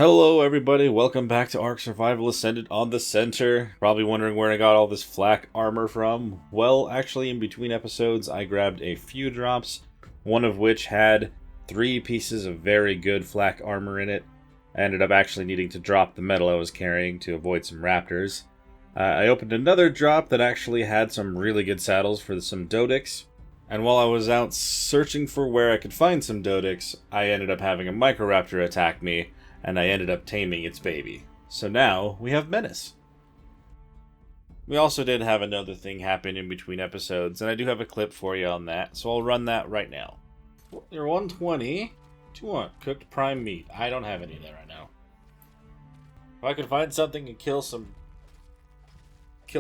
Hello everybody, welcome back to Ark Survival Ascended on the Center. Probably wondering where I got all this flak armor from. Well, actually in between episodes I grabbed a few drops, one of which had 3 pieces of very good flak armor in it. I ended up actually needing to drop the metal I was carrying to avoid some raptors. I opened another drop that actually had some really good saddles for some Dodix. And while I was out searching for where I could find some Dodix, I ended up having a Microraptor attack me, and I ended up taming its baby. So now, we have Menace. We also did have another thing happen in between episodes, and I do have a clip for you on that, so I'll run that right now. You're 120. 200 cooked prime meat. I don't have any of that right now. If I could find something and kill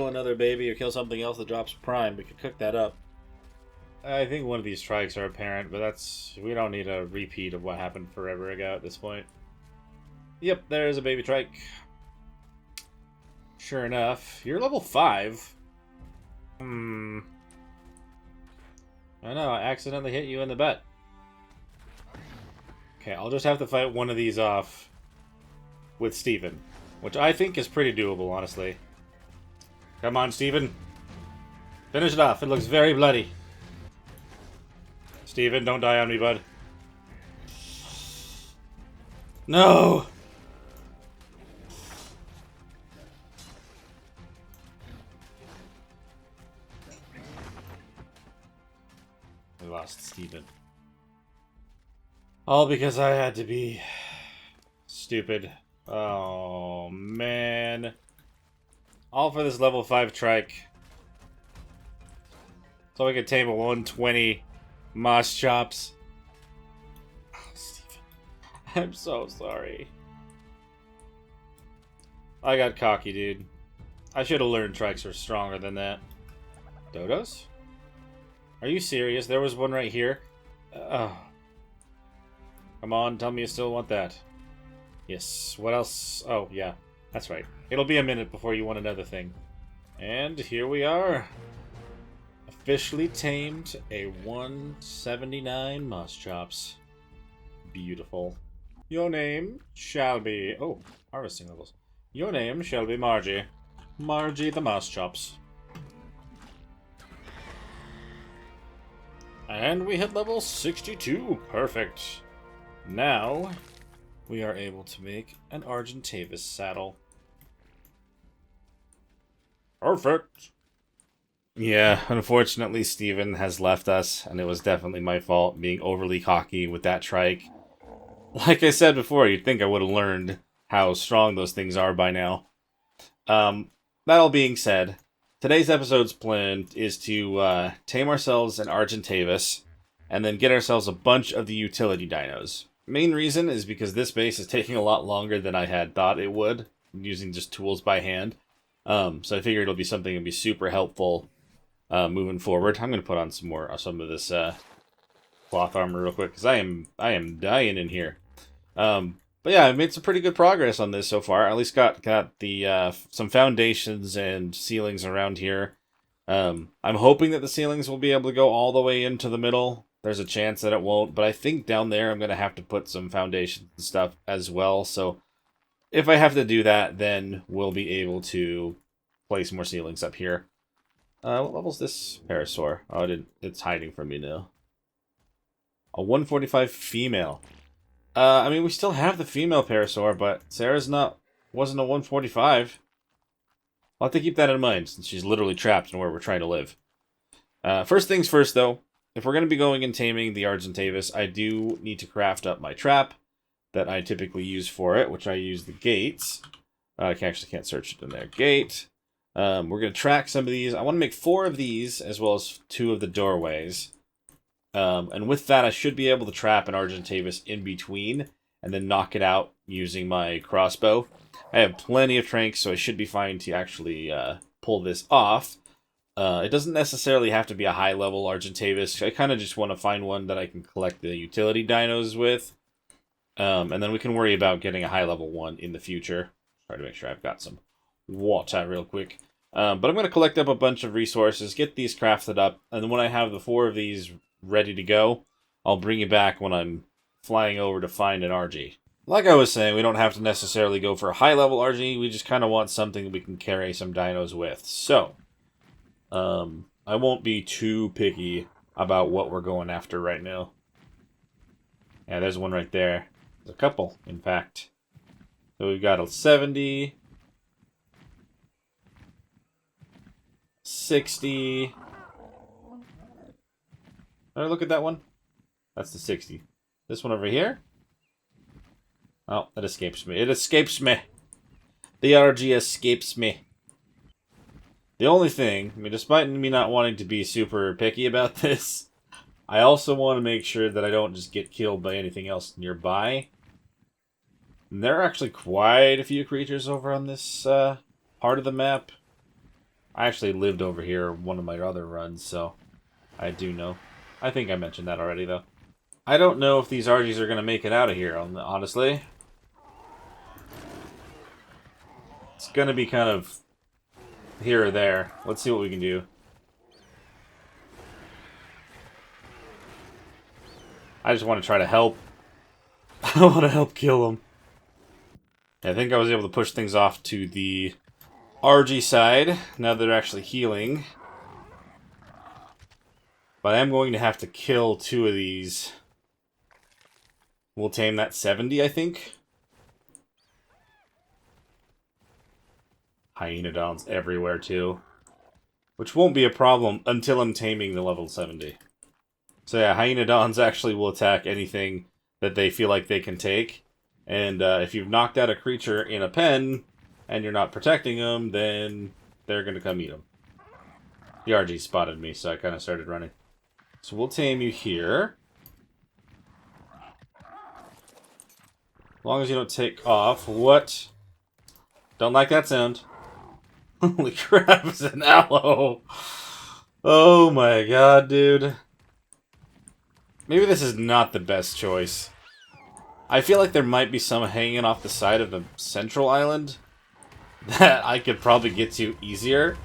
another baby or kill something else that drops prime, we could cook that up. I think one of these strikes are apparent, but we don't need a repeat of what happened forever ago at this point. Yep, there's a baby trike. Sure enough, you're level 5. I know, I accidentally hit you in the butt. Okay, I'll just have to fight one of these off with Steven, which I think is pretty doable, honestly. Come on, Steven. Finish it off. It looks very bloody. Steven, don't die on me, bud. No! We lost Steven. All because I had to be stupid. Oh, man. All for this level 5 trike. So I could tame a 120 moss chops. Oh, Steven. I'm so sorry. I got cocky, dude. I should have learned trikes are stronger than that. Dodos? Are you serious? There was one right here. Oh. Come on, tell me you still want that. Yes. What else? Oh, yeah. That's right. It'll be a minute before you want another thing. And here we are. Officially tamed a 179 moss chops. Beautiful. Your name shall be... Oh, harvesting levels. Your name shall be Margie. Margie the moss chops. And we hit level 62. Perfect. Now, we are able to make an Argentavis saddle. Perfect. Yeah, unfortunately, Steven has left us, and it was definitely my fault being overly cocky with that trike. Like I said before, you'd think I would have learned how strong those things are by now. That all being said, today's episode's plan is to tame ourselves an Argentavis, and then get ourselves a bunch of the utility dinos. Main reason is because this base is taking a lot longer than I had thought it would, using just tools by hand. So I figured it'll be something that'll be super helpful moving forward. I'm going to put on some of this cloth armor real quick, because I am dying in here. But yeah, I've made some pretty good progress on this so far. I at least got the some foundations and ceilings around here. I'm hoping that the ceilings will be able to go all the way into the middle. There's a chance that it won't, but I think down there I'm going to have to put some foundations and stuff as well. So if I have to do that, then we'll be able to place more ceilings up here. What level's this Parasaur? Oh, it's hiding from me now. A 145 female. I mean, we still have the female Parasaur, but Sarah's wasn't a 145. I'll have to keep that in mind, since she's literally trapped in where we're trying to live. First things first, though. If we're going to be going and taming the Argentavis, I do need to craft up my trap that I typically use for it, which I use the gates. I actually can't search it in there. Gate. We're going to track some of these. I want to make 4 of these, as well as 2 of the doorways. And with that, I should be able to trap an Argentavis in between, and then knock it out using my crossbow. I have plenty of tranks, so I should be fine to actually pull this off. It doesn't necessarily have to be a high-level Argentavis. I kind of just want to find one that I can collect the utility dinos with. And then we can worry about getting a high-level one in the future. Try to make sure I've got some water real quick. But I'm going to collect up a bunch of resources, get these crafted up, and then when I have the 4 of these ready to go, I'll bring you back when I'm flying over to find an RG. Like I was saying, we don't have to necessarily go for a high-level RG. We just kind of want something we can carry some dinos with. So, I won't be too picky about what we're going after right now. Yeah, there's one right there. There's a couple, in fact. So we've got a 70, 60. Did I look at that one? That's the 60. This one over here? Oh, that escapes me. It escapes me. The RG escapes me. The only thing, I mean, despite me not wanting to be super picky about this, I also want to make sure that I don't just get killed by anything else nearby. And there are actually quite a few creatures over on this part of the map. I actually lived over here one of my other runs, so I do know. I think I mentioned that already, though. I don't know if these RGs are going to make it out of here, honestly. It's going to be kind of here or there. Let's see what we can do. I just want to try to help. I want to help kill them. I think I was able to push things off to the RG side, now that they're actually healing. But I am going to have to kill 2 of these. We'll tame that 70, I think. Hyenodons everywhere, too. Which won't be a problem until I'm taming the level 70. So yeah, Hyenodons actually will attack anything that they feel like they can take. And if you've knocked out a creature in a pen, and you're not protecting them, then they're going to come eat them. The RG spotted me, so I kind of started running. So we'll tame you here. As long as you don't take off. What? Don't like that sound. Holy crap, it's an aloe. Oh my god, dude. Maybe this is not the best choice. I feel like there might be some hanging off the side of the central island that I could probably get to easier.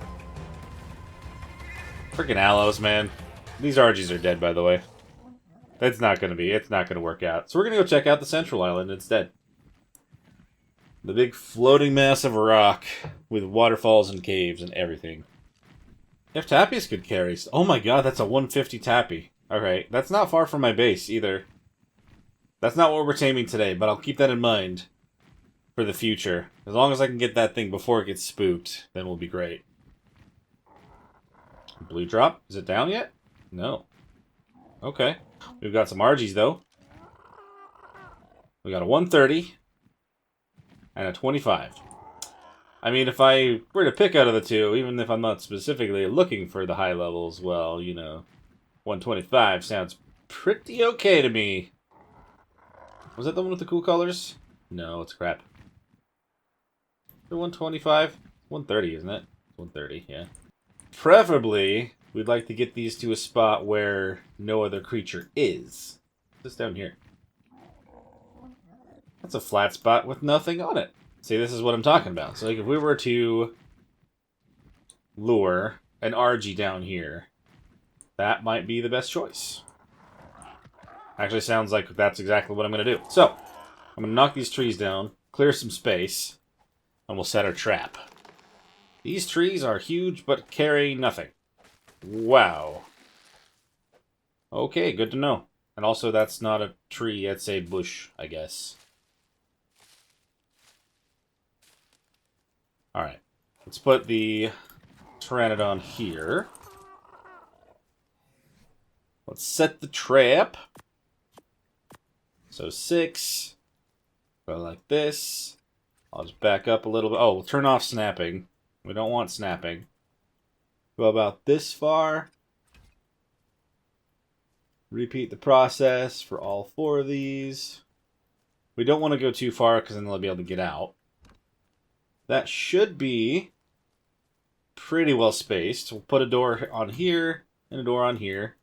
Freaking aloes, man. These RGs are dead, by the way. It's not gonna work out. So we're gonna go check out the central island instead. The big floating mass of rock with waterfalls and caves and everything. If tappies could carry... Oh my god, that's a 150 tappy. Okay, that's not far from my base, either. That's not what we're taming today, but I'll keep that in mind for the future. As long as I can get that thing before it gets spooked, then we'll be great. Blue drop? Is it down yet? No. Okay. We've got some RGs, though. We got a 130 and a 25. I mean, if I were to pick out of the two, even if I'm not specifically looking for the high levels, well, you know, 125 sounds pretty okay to me. Was that the one with the cool colors? No, it's crap. The 125? 130, isn't it? 130, yeah. Preferably, we'd like to get these to a spot where no other creature is. Just down here. That's a flat spot with nothing on it. See, this is what I'm talking about. So, like, if we were to lure an RG down here, that might be the best choice. Actually, sounds like that's exactly what I'm going to do. So, I'm going to knock these trees down, clear some space, and we'll set our trap. These trees are huge, but carry nothing. Wow. Okay, good to know. And also, that's not a tree, it's a bush, I guess. Alright. Let's put the Pteranodon here. Let's set the trap. So 6. Go like this. I'll just back up a little bit. Oh, we'll turn off snapping. We don't want snapping. Go about this far. Repeat the process for all 4 of these. We don't want to go too far because then they'll be able to get out. That should be pretty well spaced. We'll put a door on here and a door on here.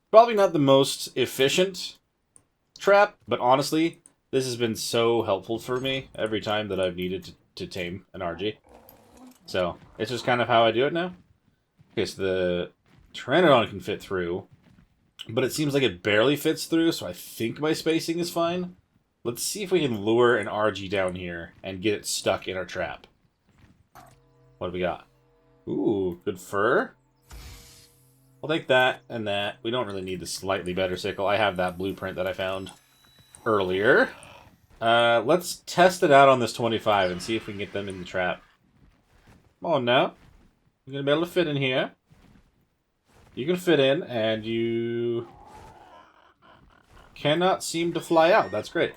Probably not the most efficient trap, but honestly, this has been so helpful for me every time that I've needed to tame an RG. So, it's just kind of how I do it now. Okay, so the Pteranodon can fit through, but it seems like it barely fits through, so I think my spacing is fine. Let's see if we can lure an RG down here and get it stuck in our trap. What do we got? Ooh, good fur. I'll take that and that. We don't really need the slightly better sickle. I have that blueprint that I found earlier. Let's test it out on this 25 and see if we can get them in the trap. Come on now. You're going to be able to fit in here. You can fit in, and you cannot seem to fly out. That's great.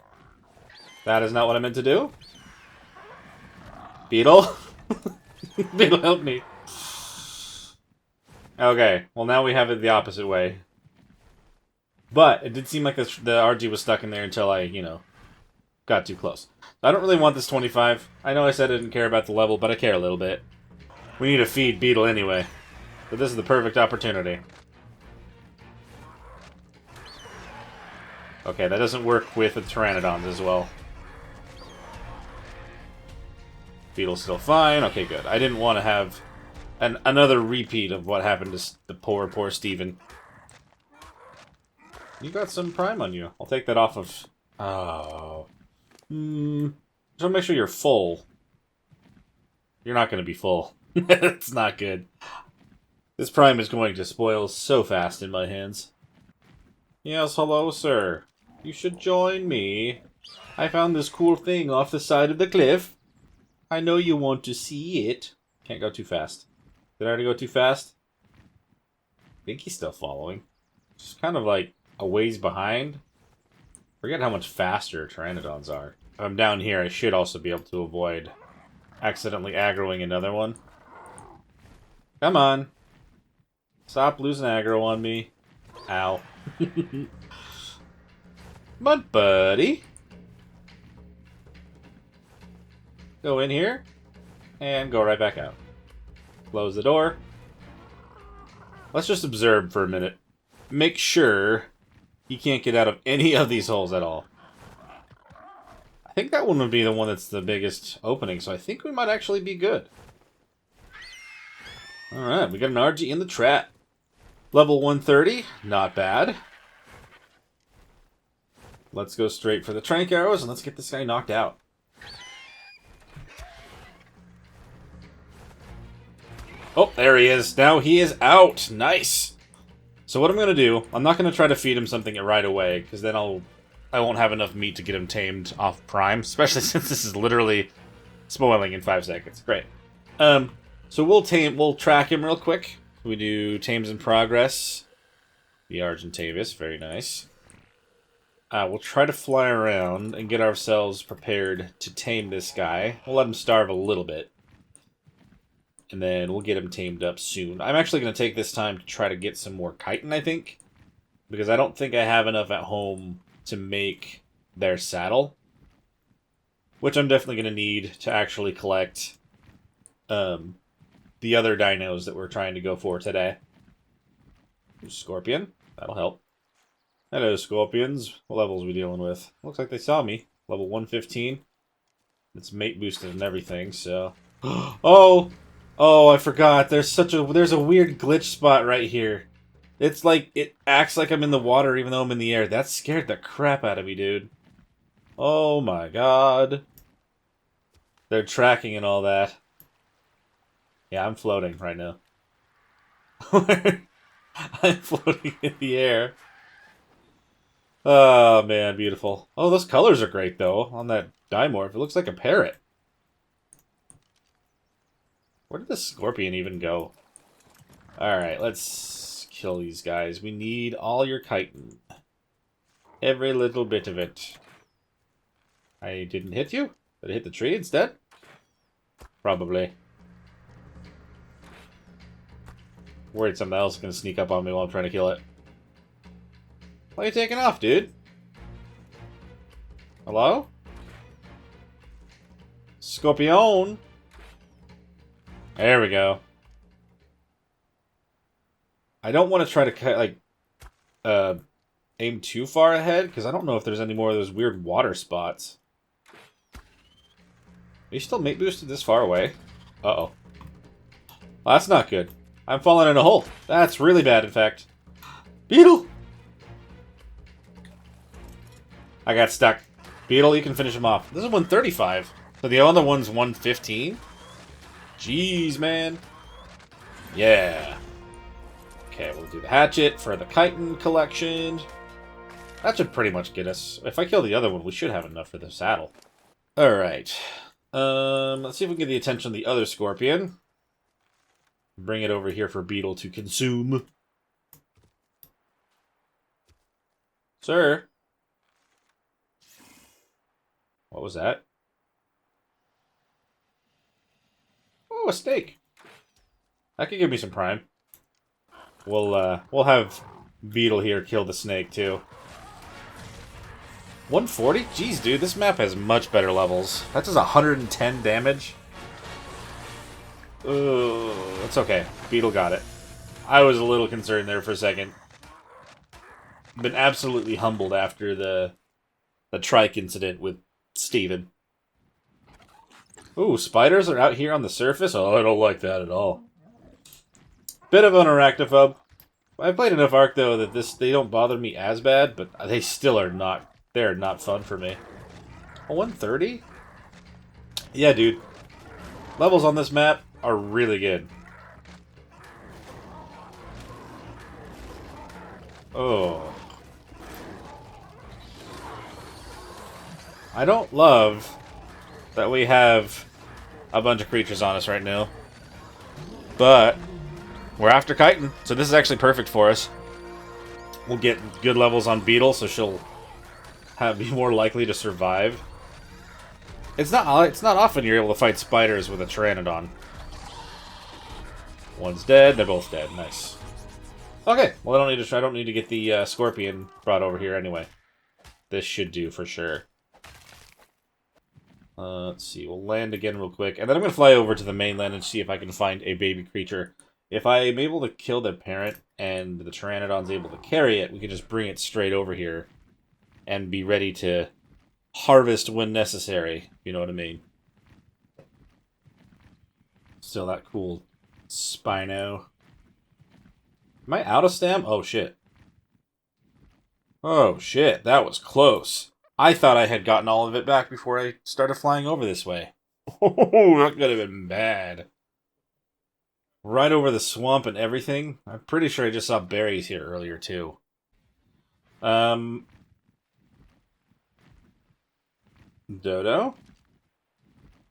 That is not what I meant to do. Beetle? Beetle, help me. Okay, well now we have it the opposite way. But it did seem like the RG was stuck in there until I, you know, got too close. I don't really want this 25. I know I said I didn't care about the level, but I care a little bit. We need to feed Beetle anyway. But this is the perfect opportunity. Okay, that doesn't work with the Pteranodons as well. Beetle's still fine. Okay, good. I didn't want to have another repeat of what happened to the poor Steven. You got some prime on you. I'll take that off of... Oh. Just want to make sure you're full. You're not going to be full. It's not good. This prime is going to spoil so fast in my hands. Yes, hello, sir. You should join me. I found this cool thing off the side of the cliff. I know you want to see it. Can't go too fast. Did I already go too fast? I think he's still following. Just kind of like a ways behind. Forget how much faster Pteranodons are. If I'm down here, I should also be able to avoid accidentally aggroing another one. Come on. Stop losing aggro on me. Ow. But, buddy. Go in here. And go right back out. Close the door. Let's just observe for a minute. Make sure he can't get out of any of these holes at all. I think that one would be the one that's the biggest opening, so I think we might actually be good. Alright, we got an RG in the trap. Level 130, not bad. Let's go straight for the trank arrows and let's get this guy knocked out. Oh, there he is. Now he is out. Nice. So what I'm going to do, I'm not going to try to feed him something right away, because then I won't have enough meat to get him tamed off prime, especially since this is literally spoiling in 5 seconds. Great. So we'll track him real quick. We do tames in progress. The Argentavis, very nice. We'll try to fly around and get ourselves prepared to tame this guy. We'll let him starve a little bit. And then we'll get him tamed up soon. I'm actually going to take this time to try to get some more chitin, I think. Because I don't think I have enough at home to make their saddle. Which I'm definitely going to need to actually collect the other dinos that we're trying to go for today. Scorpion. That'll help. Hello, Scorpions. What levels are we dealing with? Looks like they saw me. Level 115. It's mate boosted and everything, so... Oh! Oh, I forgot. There's a weird glitch spot right here. It's like, it acts like I'm in the water even though I'm in the air. That scared the crap out of me, dude. Oh my god. They're tracking and all that. Yeah, I'm floating right now. I'm floating in the air. Oh, man, beautiful. Oh, those colors are great, though, on that Dimorph. It looks like a parrot. Where did the Scorpion even go? Alright, let's kill these guys. We need all your chitin. Every little bit of it. I didn't hit you? Did I hit the tree instead? Probably. Worried something else is going to sneak up on me while I'm trying to kill it. Why are you taking off, dude? Hello? Scorpion! There we go. I don't want to try to, aim too far ahead, because I don't know if there's any more of those weird water spots. Are you still mate boosted this far away? Uh-oh. Well, that's not good. I'm falling in a hole. That's really bad, in fact. Beetle! I got stuck. Beetle, you can finish him off. This is 135. So the other one's 115? Jeez, man. Yeah. Okay, we'll do the hatchet for the chitin collection. That should pretty much get us. If I kill the other one, we should have enough for the saddle. Alright. Let's see if we can get the attention of the other scorpion. Bring it over here for Beetle to consume. Sir? What was that? Oh, a snake. That could give me some prime. We'll have Beetle here kill the snake too. 140? Jeez, dude, this map has much better levels. That does 110 damage. Oh, that's okay. Beetle got it. I was a little concerned there for a second. Been absolutely humbled after the trike incident with Steven. Ooh, spiders are out here on the surface? Oh, I don't like that at all. Bit of an arachnophobe. I've played enough Ark, though, that they don't bother me as bad, but they still are not... They're not fun for me. A 130? Yeah, dude. Levels on this map are really good. Oh. I don't love that we have a bunch of creatures on us right now. But we're after chitin, so this is actually perfect for us. We'll get good levels on Beetle, so she'll be more likely to survive. It's not often you're able to fight spiders with a Pteranodon. One's dead, they're both dead. Nice. Okay, well I don't need to get the scorpion brought over here anyway. This should do for sure. Let's see, we'll land again real quick, and then I'm going to fly over to the mainland and see if I can find a baby creature. If I'm able to kill the parent and the Pteranodon's able to carry it, we can just bring it straight over here and be ready to harvest when necessary, you know what I mean. Still that cool Spino. Am I out of stam? Oh, shit. Oh, shit, that was close. I thought I had gotten all of it back before I started flying over this way. Oh, that could have been bad. Right over the swamp and everything. I'm pretty sure I just saw berries here earlier, too. Dodo?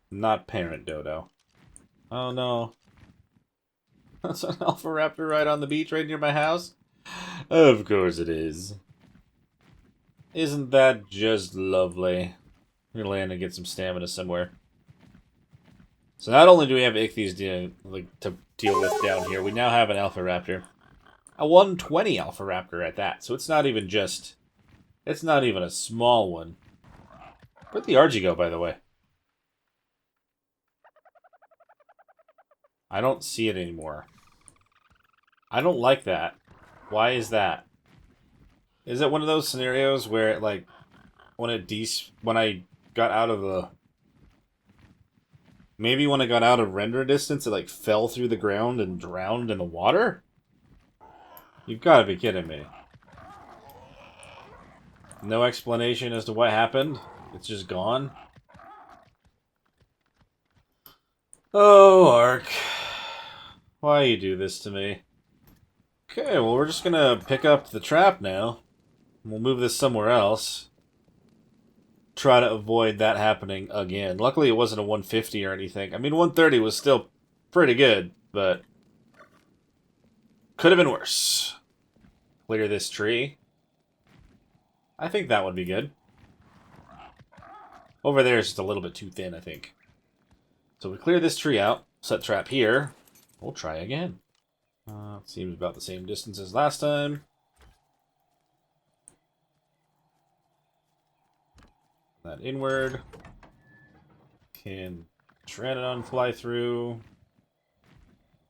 Not parent Dodo. Oh, no. That's an alpha raptor right on the beach right near my house? Of course it is. Isn't that just lovely? We're gonna land and get some stamina somewhere. So not only do we have ichthyos to deal with down here, we now have an alpha raptor. A 120 alpha raptor at that. So it's not even just... It's not even a small one. Where'd the RG go, by the way? I don't see it anymore. I don't like that. Why is that? Is it one of those scenarios where it, like, when I got out of the... Maybe when I got out of render distance, it, like, fell through the ground and drowned in the water? You've got to be kidding me. No explanation as to what happened? It's just gone? Oh, Ark. Why you do this to me? Okay, well, we're just gonna pick up the trap now. We'll move this somewhere else. Try to avoid that happening again. Luckily, it wasn't a 150 or anything. I mean, 130 was still pretty good, but... Could have been worse. Clear this tree. I think that would be good. Over there is just a little bit too thin, I think. So we clear this tree out. Set trap here. We'll try again. Seems about the same distance as last time. That inward. Can Pteranodon fly through?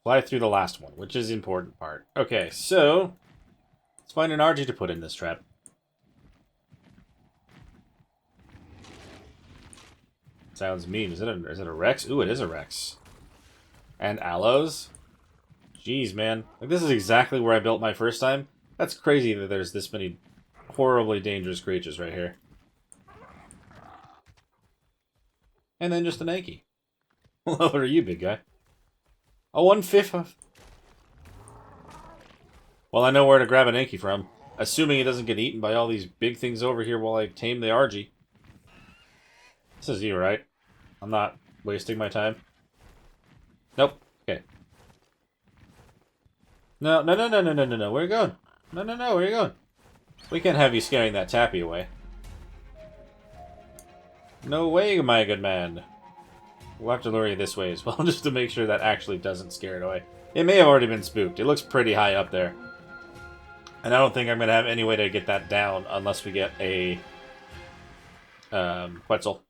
Fly through the last one, which is the important part. Okay, so let's find an RG to put in this trap. Sounds mean. Is it a Rex? Ooh, it is a Rex. And aloes? Jeez, man. Like, this is exactly where I built my first time. That's crazy that there's this many horribly dangerous creatures right here. And then just an Anki. What are you, big guy? A 1/5. Well, I know where to grab an Anki from. Assuming it doesn't get eaten by all these big things over here while I tame the Argy. This is you, right? I'm not wasting my time. Nope. Okay. No. Where are you going? No. Where are you going? We can't have you scaring that Tappy away. No way, my good man. We'll have to lure you this way as well, just to make sure that actually doesn't scare it away. It may have already been spooked. It looks pretty high up there. And I don't think I'm going to have any way to get that down unless we get a Quetzal.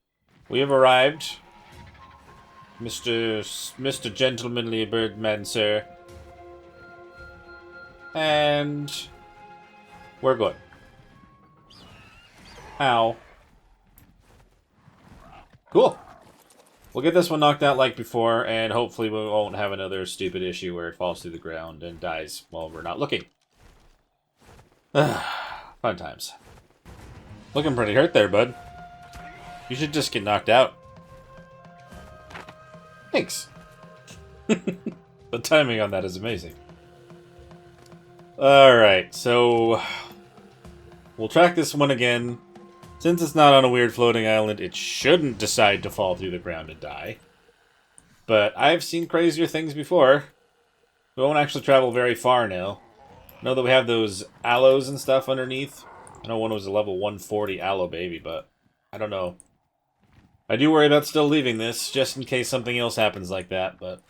We have arrived. Mr. Gentlemanly Birdman, sir. And we're good. Ow. Cool. We'll get this one knocked out like before, and hopefully we won't have another stupid issue where it falls through the ground and dies while we're not looking. Fun times. Looking pretty hurt there, bud. You should just get knocked out. Thanks. The timing on that is amazing. Alright, so we'll track this one again. Since it's not on a weird floating island, it shouldn't decide to fall through the ground and die. But I've seen crazier things before. We won't actually travel very far now. I know that we have those aloes and stuff underneath. I know one was a level 140 aloe baby, but I don't know. I do worry about still leaving this, just in case something else happens like that, but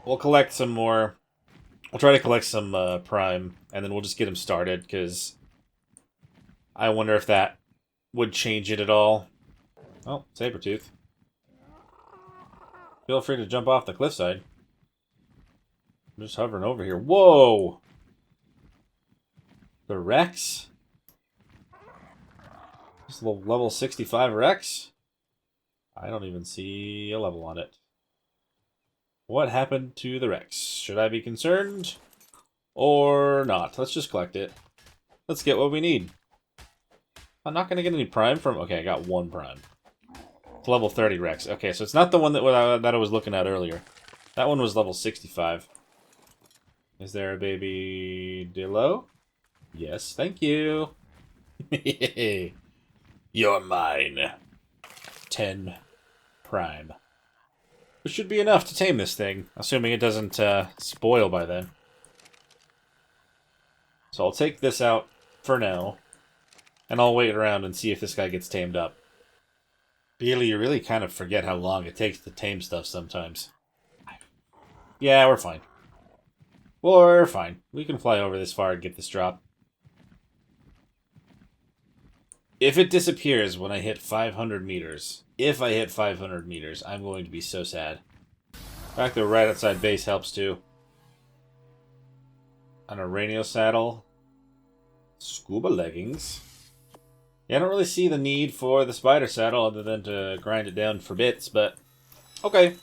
we'll collect some more. We'll try to collect some prime, and then we'll just get him started, because I wonder if that would change it at all. Oh, Sabertooth. Feel free to jump off the cliffside. I'm just hovering over here. Whoa! The Rex? This level 65 Rex? I don't even see a level on it. What happened to the Rex? Should I be concerned? Or not? Let's just collect it. Let's get what we need. I'm not going to get any prime from... Okay, I got one prime. It's level 30 Rex. Okay, so it's not the one that I was looking at earlier. That one was level 65. Is there a baby Dillo? Yes, thank you. You're mine. 10 prime. Which should be enough to tame this thing, assuming it doesn't spoil by then. So I'll take this out for now, and I'll wait around and see if this guy gets tamed up. Really, you really kind of forget how long it takes to tame stuff sometimes. Yeah, we're fine. We're fine. We can fly over this far and get this drop. If it disappears when I hit 500 meters, if I hit 500 meters, I'm going to be so sad. The fact that right outside base helps too. On a radio saddle. Scuba leggings. Yeah, I don't really see the need for the spider saddle other than to grind it down for bits, but okay.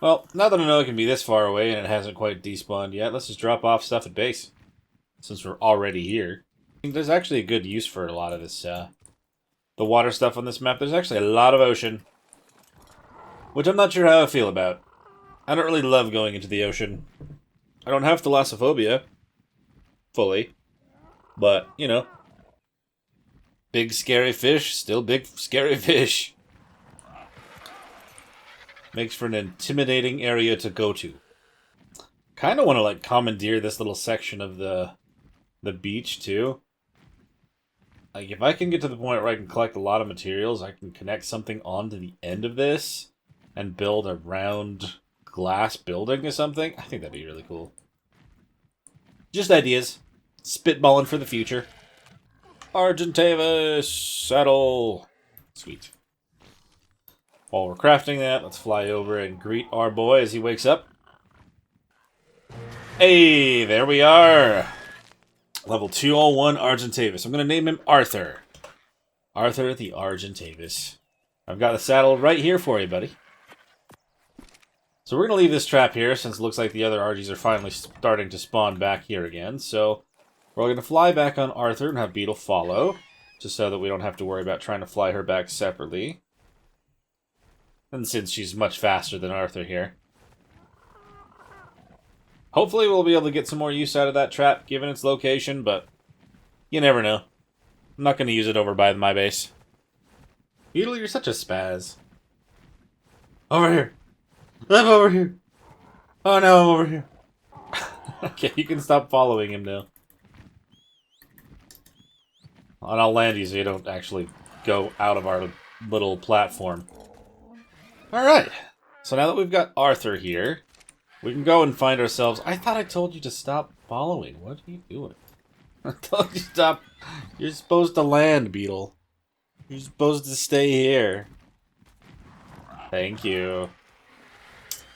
Well, now that I know it can be this far away and it hasn't quite despawned yet, let's just drop off stuff at base. Since we're already here. There's actually a good use for a lot of this, the water stuff on this map. There's actually a lot of ocean. Which I'm not sure how I feel about. I don't really love going into the ocean. I don't have thalassophobia. Fully. But, you know. Big scary fish, still big scary fish. Makes for an intimidating area to go to. Kind of want to, like, commandeer this little section of the beach, too. Like, if I can get to the point where I can collect a lot of materials, I can connect something onto the end of this and build a round glass building or something. I think that'd be really cool. Just ideas. Spitballing for the future. Argentavis saddle. Sweet. While we're crafting that, let's fly over and greet our boy as he wakes up. Hey, there we are. Level 201 Argentavis. I'm going to name him Arthur. Arthur the Argentavis. I've got the saddle right here for you, buddy. So we're going to leave this trap here since it looks like the other Argies are finally starting to spawn back here again. So we're going to fly back on Arthur and have Beetle follow. Just so that we don't have to worry about trying to fly her back separately. And since she's much faster than Arthur here. Hopefully we'll be able to get some more use out of that trap, given its location, but you never know. I'm not going to use it over by my base. Beetle, you're such a spaz. Over here. I'm over here. Oh no, I'm over here. Okay, you can stop following him now. And I'll land you so you don't actually go out of our little platform. Alright. So now that we've got Arthur here, we can go and find ourselves... I thought I told you to stop following. What are you doing? I told you to stop. You're supposed to land, Beetle. You're supposed to stay here. Thank you.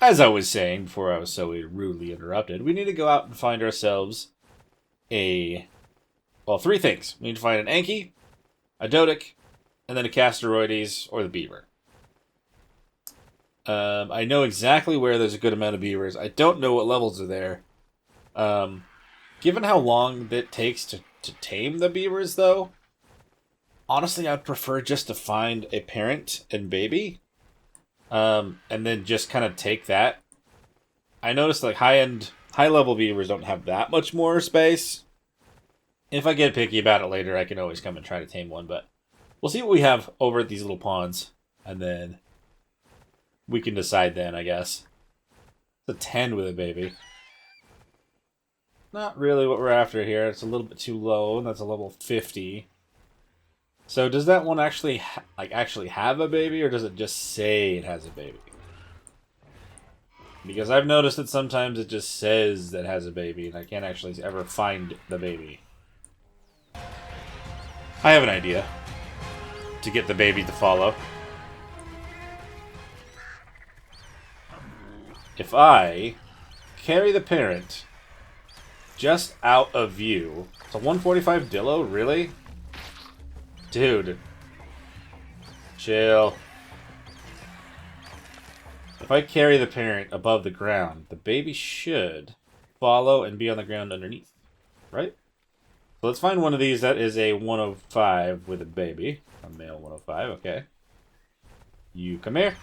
As I was saying before I was so rudely interrupted, we need to go out and find ourselves well, three things. We need to find an Anki, a Dodic, and then a Casteroides or the Beaver. I know exactly where there's a good amount of beavers. I don't know what levels are there. Given how long it takes to tame the beavers, though, honestly, I'd prefer just to find a parent and baby. And then just kind of take that. I noticed like high-level beavers don't have that much more space. If I get picky about it later, I can always come and try to tame one, but we'll see what we have over at these little ponds, and then we can decide then, I guess. It's a 10 with a baby. Not really what we're after here. It's a little bit too low, and that's a level 50. So does that one actually actually have a baby, or does it just say it has a baby? Because I've noticed that sometimes it just says that it has a baby, and I can't actually ever find the baby. I have an idea to get the baby to follow. If I carry the parent just out of view... It's a 145 Dillo? Really? Dude. Chill. If I carry the parent above the ground, the baby should follow and be on the ground underneath. Right? So let's find one of these that is a 105 with a baby. A male 105, okay. You come here.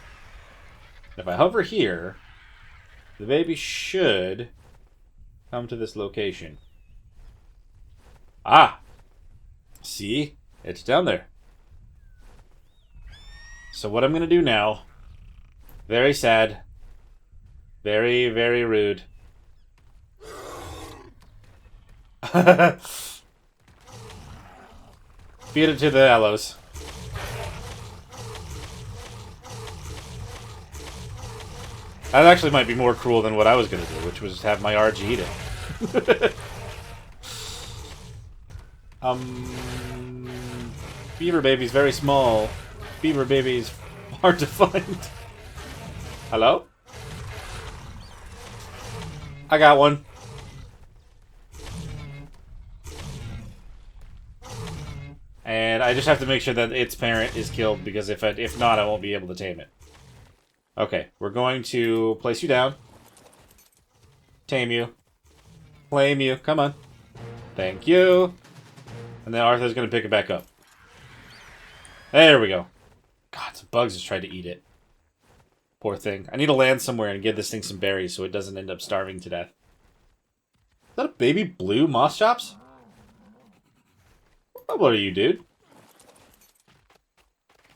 If I hover here, the baby should come to this location. Ah! See? It's down there. So what I'm going to do now, very sad, very, very rude. Feed it to the aloes. That actually might be more cruel than what I was going to do, which was have my RG eat it. Beaver baby's very small. Beaver baby's hard to find. Hello? I got one. And I just have to make sure that its parent is killed, because if not, I won't be able to tame it. Okay, we're going to place you down. Tame you. Claim you. Come on. Thank you. And then Arthur's going to pick it back up. There we go. God, some bugs just tried to eat it. Poor thing. I need to land somewhere and give this thing some berries so it doesn't end up starving to death. Is that a baby blue moss chops? What are you, dude?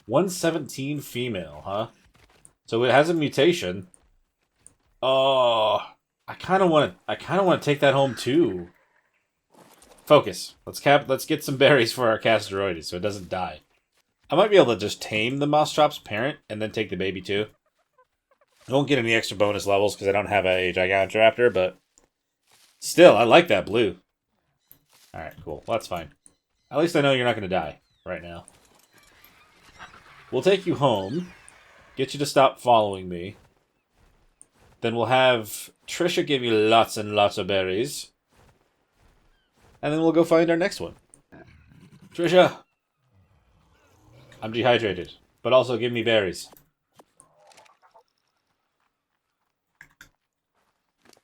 117 female, huh? So it has a mutation. Oh, I kind of want to take that home too. Focus. Let's get some berries for our Casteroides so it doesn't die. I might be able to just tame the Mosstrop's parent and then take the baby too. I won't get any extra bonus levels because I don't have a Gigantoraptor, but still, I like that blue. Alright, cool. Well, that's fine. At least I know you're not going to die right now. We'll take you home, get you to stop following me. Then we'll have Trisha give you lots and lots of berries. And then we'll go find our next one. Trisha! I'm dehydrated, but also give me berries.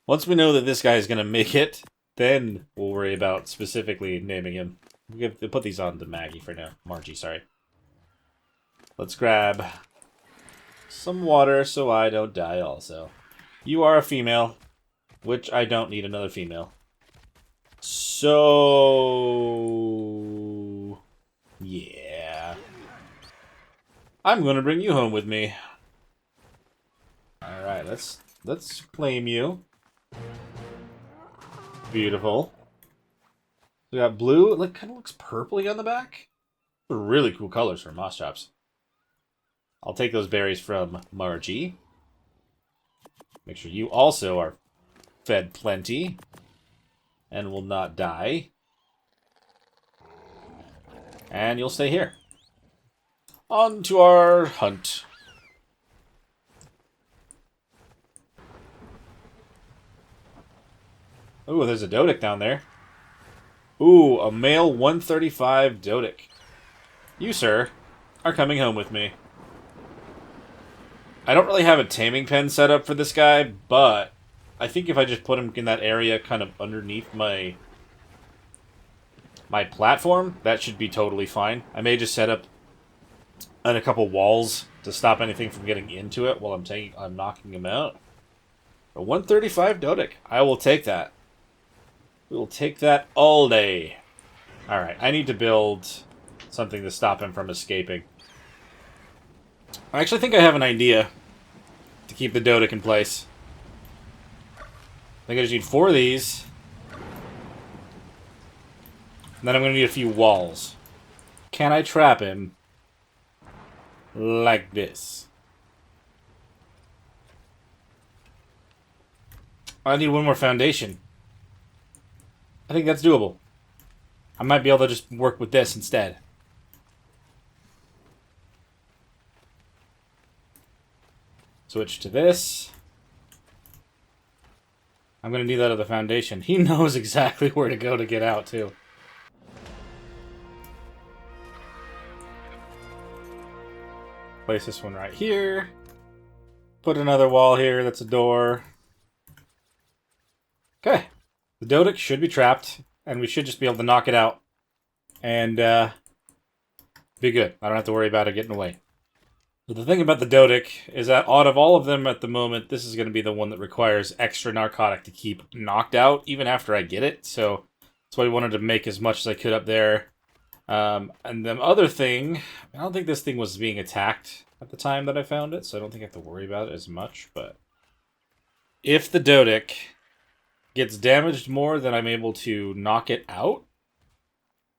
Once we know that this guy is going to make it, then we'll worry about specifically naming him. We'll put these on to Maggie for now. Margie, sorry. Let's grab some water so I don't die also. You are a female, which I don't need another female. So... yeah. I'm gonna bring you home with me. Alright, let's claim you. Beautiful. We got blue. It like, kind of looks purpley on the back. They're really cool colors for moss chops. I'll take those berries from Margie. Make sure you also are fed plenty and will not die. And you'll stay here. On to our hunt. Ooh, there's a Dodic down there. Ooh, a male 135 Dodic. You, sir, are coming home with me. I don't really have a taming pen set up for this guy, but I think if I just put him in that area kind of underneath my platform, that should be totally fine. I may just set up a couple walls to stop anything from getting into it while I'm knocking him out. A 135 Dodic. I will take that. We will take that all day. Alright, I need to build something to stop him from escaping. I actually think I have an idea to keep the Dodic in place. I think I just need 4 of these. And then I'm going to need a few walls. Can I trap him like this? I need one more foundation. I think that's doable. I might be able to just work with this instead. Switch to this. I'm going to need that other foundation. He knows exactly where to go to get out, too. Place this one right here. Put another wall here. That's a door. Okay. The Dodic should be trapped, and we should just be able to knock it out. And, be good. I don't have to worry about it getting away. So the thing about the Dodic is that out of all of them at the moment, this is going to be the one that requires extra narcotic to keep knocked out, even after I get it. So that's why I wanted to make as much as I could up there. And the other thing, I don't think this thing was being attacked at the time that I found it, so I don't think I have to worry about it as much. But if the Dodic gets damaged more than I'm able to knock it out,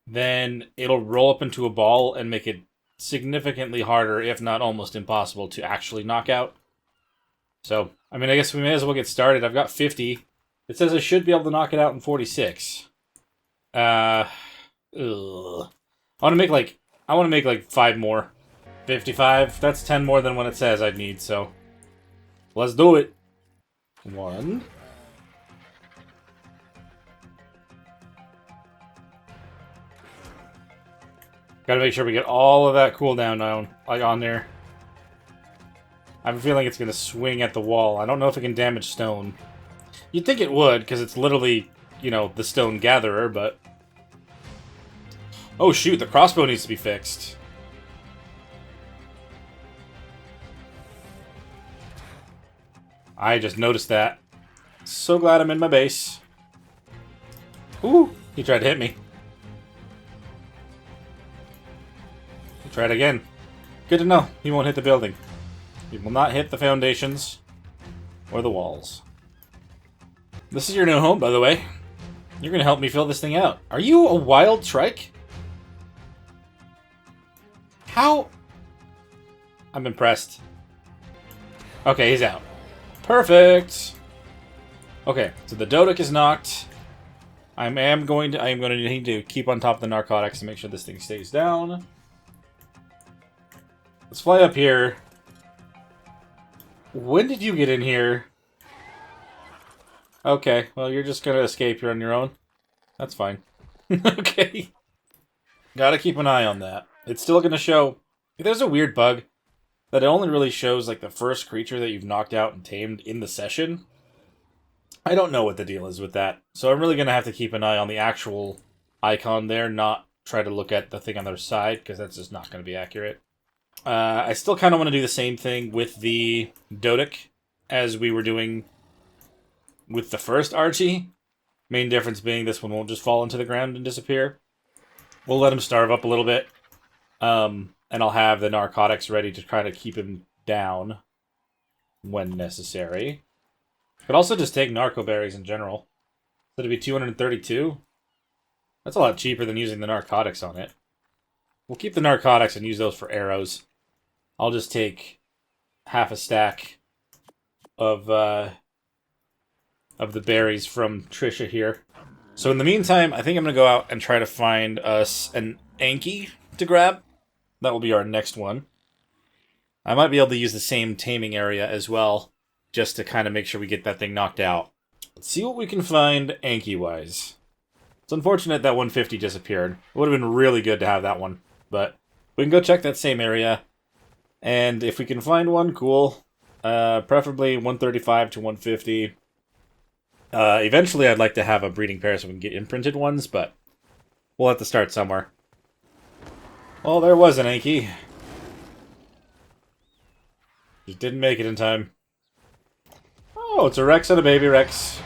then it'll roll up into a ball and make it significantly harder, if not almost impossible, to actually knock out. So, I mean, I guess we may as well get started. I've got 50. It says I should be able to knock it out in 46. I want to make like 5 more. 55. That's 10 more than what it says I'd need, so let's do it. 1. Gotta make sure we get all of that cooldown down, like, on there. I have a feeling it's gonna swing at the wall. I don't know if it can damage stone. You'd think it would, because it's literally, you know, the stone gatherer, but... oh shoot, the crossbow needs to be fixed. I just noticed that. So glad I'm in my base. Ooh, he tried to hit me. Try it again. Good to know. He won't hit the building. He will not hit the foundations or the walls. This is your new home, by the way. You're going to help me fill this thing out. Are you a wild trike? How? I'm impressed. Okay, he's out. Perfect. Okay, so the Dodic is knocked. I am going to need to keep on top of the narcotics to make sure this thing stays down. Let's fly up here. When did you get in here? Okay, well, you're just gonna escape here on your own. That's fine. Okay. Gotta keep an eye on that. It's still gonna show... there's a weird bug that it only really shows, like, the first creature that you've knocked out and tamed in the session. I don't know what the deal is with that. So I'm really gonna have to keep an eye on the actual icon there, not try to look at the thing on their side, because that's just not gonna be accurate. I still kind of want to do the same thing with the Dodic as we were doing with the first Archie. Main difference being this one won't just fall into the ground and disappear. We'll let him starve up a little bit. And I'll have the narcotics ready to try to keep him down when necessary. Could also just take narco berries in general. So it'd be 232. That's a lot cheaper than using the narcotics on it. We'll keep the narcotics and use those for arrows. I'll just take half a stack of the berries from Trisha here. So in the meantime, I think I'm going to go out and try to find us an Anki to grab. That will be our next one. I might be able to use the same taming area as well, just to kind of make sure we get that thing knocked out. Let's see what we can find Anki-wise. It's unfortunate that 150 disappeared. It would have been really good to have that one. But we can go check that same area. And if we can find one, cool. Preferably 135 to 150. Eventually, I'd like to have a breeding pair so we can get imprinted ones, but we'll have to start somewhere. Well, there was an Anki. Just didn't make it in time. Oh, it's a Rex and a baby Rex.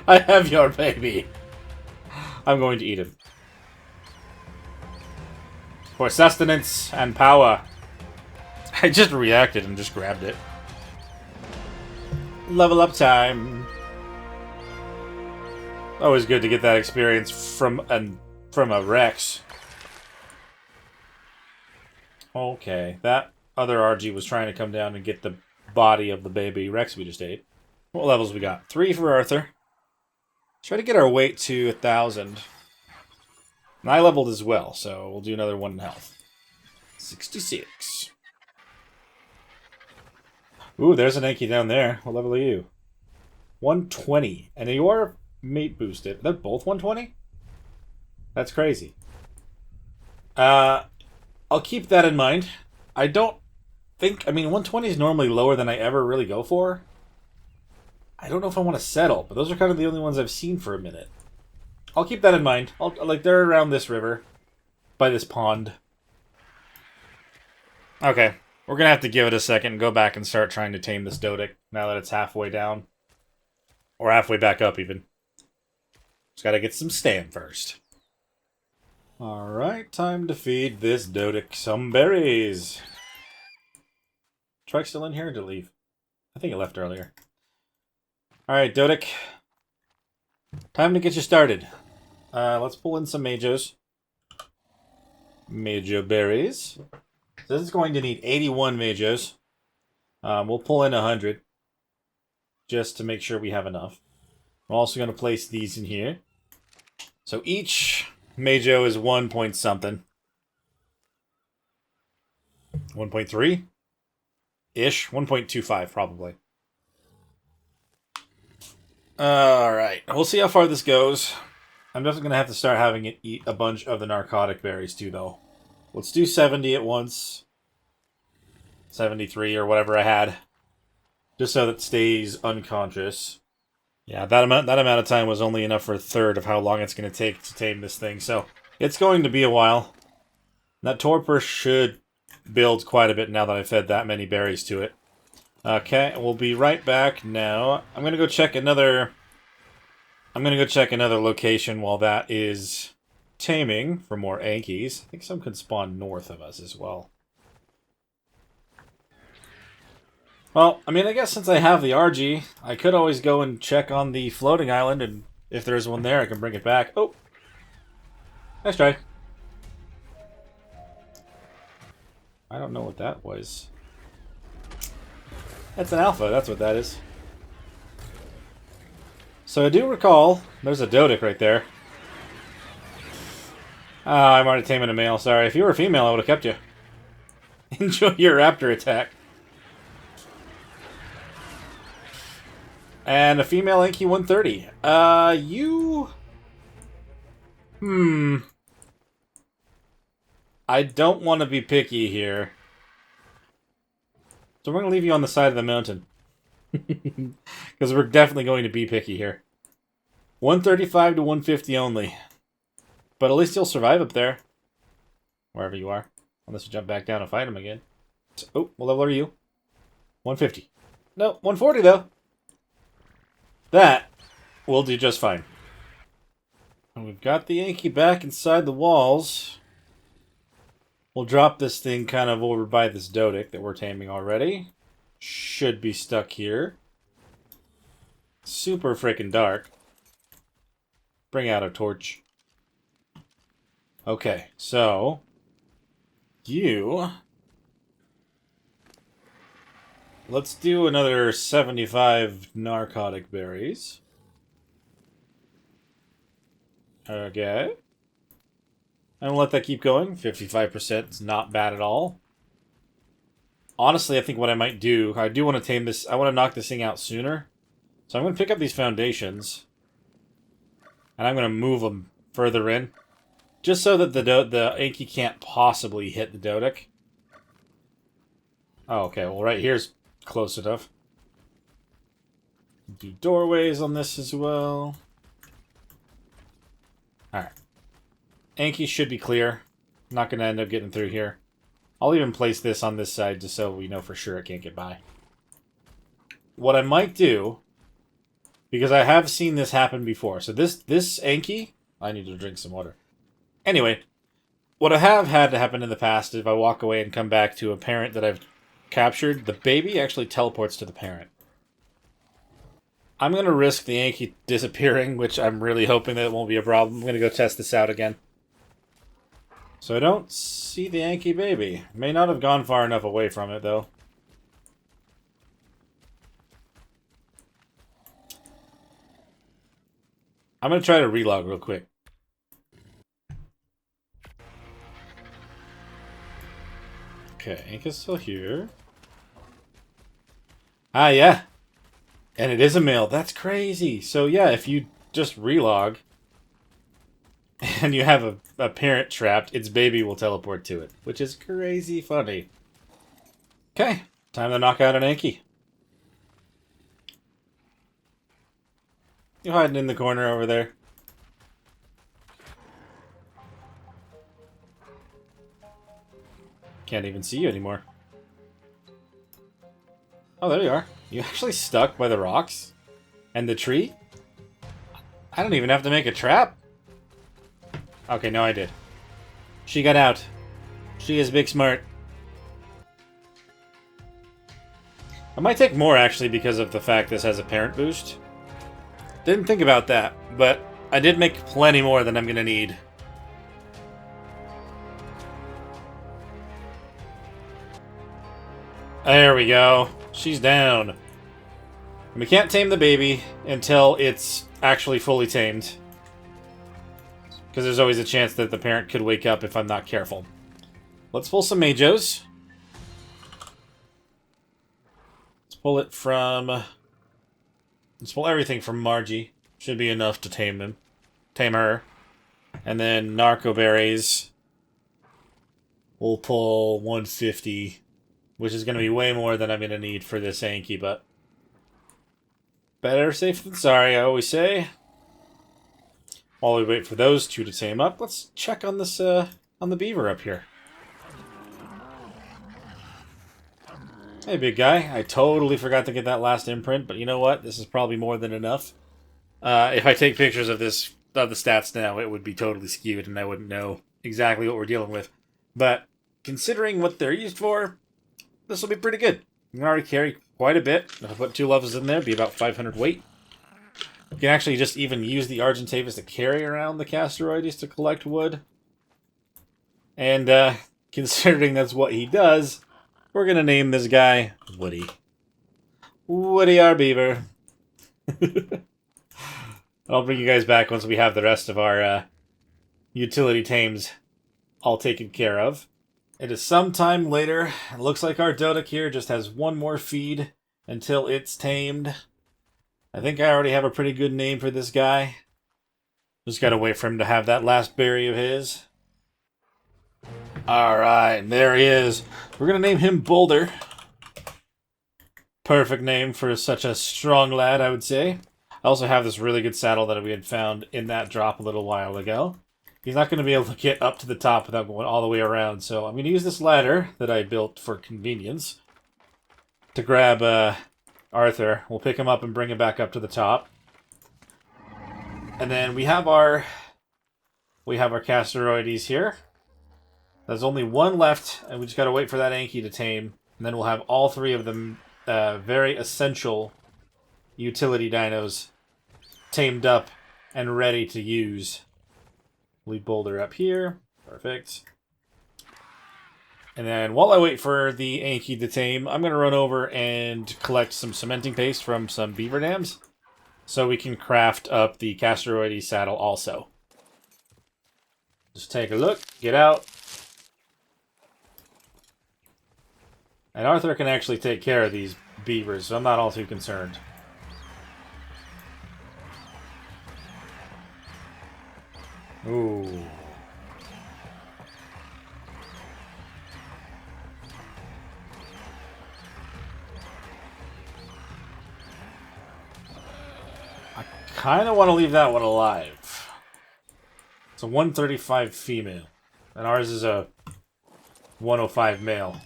I have your baby. I'm going to eat him. For sustenance and power. I just reacted and just grabbed it. Level up time. Always good to get that experience from a Rex. Okay, that other RG was trying to come down and get the body of the baby Rex we just ate. What levels we got? 3 for Arthur. Try to get our weight to 1,000. And I leveled as well, so we'll do another 1 in health. 66. Ooh, there's an Anki down there. What level are you? 120. And you are mate boosted. They're both 120? That's crazy. I'll keep that in mind. I don't think... I mean, 120 is normally lower than I ever really go for. I don't know if I want to settle, but those are kind of the only ones I've seen for a minute. I'll keep that in mind. They're around this river. By this pond. Okay. We're going to have to give it a second and go back and start trying to tame this Dodic now that it's halfway down. Or halfway back up, even. Just got to get some stam first. Alright, time to feed this Dodic some berries. Trike still in here or did it leave? I think it left earlier. Alright, Dodic. Time to get you started. Let's pull in some Majos. Majo berries. This is going to need 81 Majos. We'll pull in 100. Just to make sure we have enough. I'm also going to place these in here. So each Majo is 1 point something. 1.3? Ish. 1.25 probably. Alright. We'll see how far this goes. I'm definitely going to have to start having it eat a bunch of the narcotic berries too, though. Let's do 70 at once. 73 or whatever I had. Just so that it stays unconscious. Yeah, that amount of time was only enough for a third of how long it's going to take to tame this thing. So, it's going to be a while. That torpor should build quite a bit now that I fed that many berries to it. Okay, we'll be right back now. I'm going to go check another location while that is taming for more Ankis. I think some can spawn north of us as well. Well, I mean, I guess since I have the RG, I could always go and check on the floating island, and if there's one there, I can bring it back. Oh! Nice try. I don't know what that was. That's an alpha, that's what that is. So I do recall, there's a Dodic right there. Ah, I'm already taming a male, sorry. If you were a female, I would have kept you. Enjoy your raptor attack. And a female Anki 130. I don't want to be picky here. So we're going to leave you on the side of the mountain. Because we're definitely going to be picky here. 135 to 150 only. But at least you'll survive up there. wherever you are. Unless you jump back down and fight him again. Oh, what level are you? 150. No, 140 though. That will do just fine. And we've got the Yankee back inside the walls. We'll drop this thing kind of over by this Dodic that we're taming already. Should be stuck here. Super freaking dark. Bring out a torch. Okay, so you... Let's do another 75 narcotic berries. Okay. And we'll let that keep going. 55% is not bad at all. Honestly, I think what I might do... I do want to tame this... I want to knock this thing out sooner. So I'm going to pick up these foundations. And I'm going to move them further in. Just so that the Anki can't possibly hit the Dodic. Oh, okay. Well, right here's close enough. Do doorways on this as well. Alright. Anki should be clear. Not going to end up getting through here. I'll even place this on this side just so we know for sure it can't get by. What I might do, because I have seen this happen before. So this Anki... I need to drink some water. Anyway, what I have had to happen in the past is if I walk away and come back to a parent that I've captured, the baby actually teleports to the parent. I'm going to risk the Yankee disappearing, which I'm really hoping that it won't be a problem. I'm going to go test this out again. So I don't see the Yankee baby. May not have gone far enough away from it, though. I'm going to try to relog real quick. Okay, Anka's still here. Ah, yeah. And it is a male. That's crazy. So, yeah, if you just relog and you have a parent trapped, its baby will teleport to it, which is crazy funny. Okay, time to knock out an Anki. You hiding in the corner over there. Can't even see you anymore. Oh, there you are. You actually stuck by the rocks? And the tree? I don't even have to make a trap. Okay, no, I did. She got out. She is big smart. I might take more, actually, because of the fact this has a parent boost. Didn't think about that, but I did make plenty more than I'm going to need. There we go. She's down. And we can't tame the baby until it's actually fully tamed. Because there's always a chance that the parent could wake up if I'm not careful. Let's pull some Majos. Let's pull it from... Let's pull everything from Margie. Should be enough to tame them. Tame her. And then Narco Berries. We'll pull 150. Which is going to be way more than I'm going to need for this Anki, but... better safe than sorry, I always say. While we wait for those two to tame up, let's check on this, on the beaver up here. Hey, big guy. I totally forgot to get that last imprint, but you know what? This is probably more than enough. If I take pictures of this, of the stats now, it would be totally skewed, and I wouldn't know exactly what we're dealing with. But, considering what they're used for, this will be pretty good. You can already carry quite a bit. If I put 2 levels in there, it'd be about 500 weight. You can actually just even use the Argentavis to carry around the Casteroides to collect wood. And, considering that's what he does, we're going to name this guy Woody. Woody our beaver. I'll bring you guys back once we have the rest of our utility tames all taken care of. It is sometime later. It looks like our Dodic here just has one more feed until it's tamed. I think I already have a pretty good name for this guy. Just gotta wait for him to have that last berry of his. Alright, there he is. We're gonna name him Boulder. Perfect name for such a strong lad, I would say. I also have this really good saddle that we had found in that drop a little while ago. he's not going to be able to get up to the top without going all the way around. So I'm going to use this ladder that I built for convenience to grab Arthur. We'll pick him up and bring him back up to the top. And then we have our Casteroides here. There's only one left, and we just got to wait for that Anki to tame. And then we'll have all three of them very essential utility dinos tamed up and ready to use. Leave Boulder up here. Perfect. And then while I wait for the Anki to tame, I'm going to run over and collect some cementing paste from some beaver dams so we can craft up the Casteroides saddle also. Just take a look, get out. And Arthur can actually take care of these beavers, so I'm not all too concerned. Ooh. I kind of want to leave that one alive. It's a 135 female, and ours is a 105 male.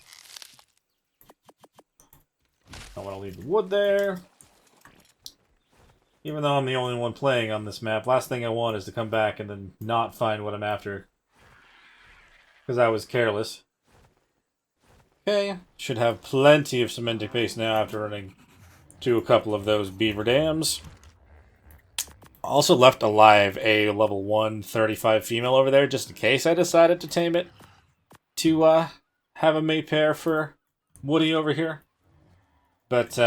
I want to leave the wood there. Even though I'm the only one playing on this map, last thing I want is to come back and then not find what I'm after. Because I was careless. Okay, should have plenty of cementing paste now after running to a couple of those beaver dams. Also left alive a level 135 female over there, just in case I decided to tame it. To have a mate pair for Woody over here. But,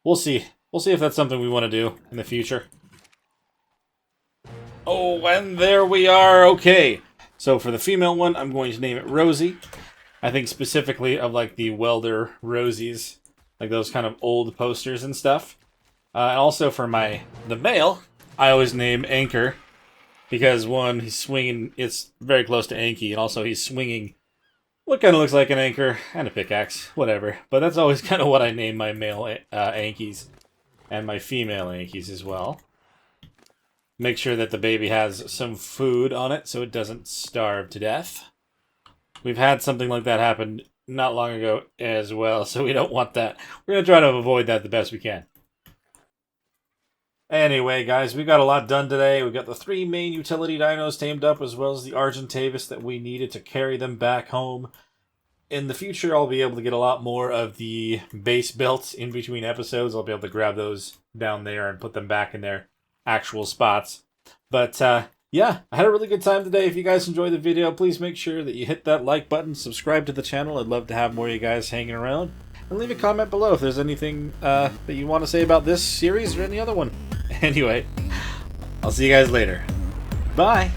we'll see. We'll see if that's something we want to do in the future. Oh, and there we are. Okay. So for the female one, I'm going to name it Rosie. I think specifically of, like, the welder Rosies. Like those kind of old posters and stuff. And also for the male, I always name Anchor. Because, one, he's swinging... It's very close to Anki. And also he's swinging... what kind of looks like an anchor and a pickaxe, whatever. But that's always kind of what I name my male Ankies and my female Ankies as well. Make sure that the baby has some food on it so it doesn't starve to death. We've had something like that happen not long ago as well, so we don't want that. We're going to try to avoid that the best we can. Anyway, guys, we got a lot done today. We got the 3 main utility dinos tamed up, as well as the Argentavis that we needed to carry them back home. In the future, I'll be able to get a lot more of the base built in between episodes. I'll be able to grab those down there and put them back in their actual spots. But, yeah, I had a really good time today. If you guys enjoyed the video, please make sure that you hit that like button, subscribe to the channel. I'd love to have more of you guys hanging around. And leave a comment below if there's anything that you want to say about this series or any other one. Anyway, I'll see you guys later. Bye!